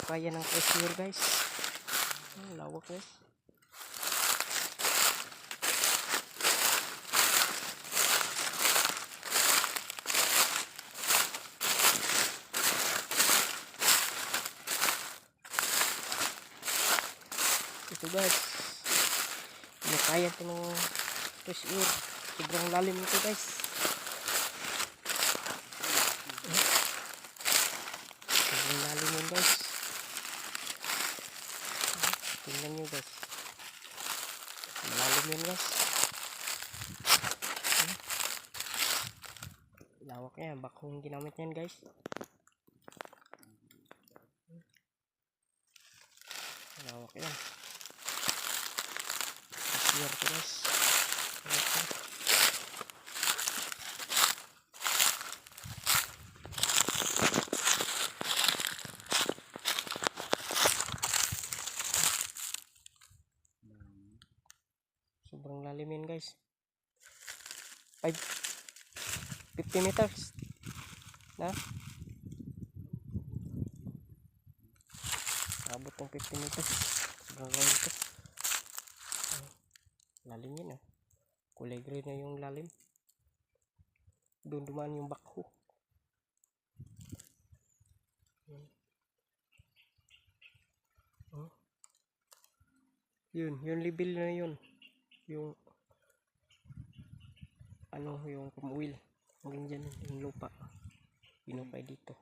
kaya ng pressure guys. Lawak guys. Ito guys, hindi kaya ito ng pressure. Sobrang lalim ito guys. Sobrang lalim yun guys. Tingnan nyo guys, malalim yun guys. Lawak niya, bakong ginamit yan guys. Lawak yan. Pressure ito guys. Sobrang lalim yan guys. 50 meters na abot ng 50 meters. Sobrang lalim ito. Lalim yun kulay green na yung lalim. Doon dumaan yung bakho. Yun level na yun. Yung yung pamuwil hanggang dyan yung lupa pinupay dito.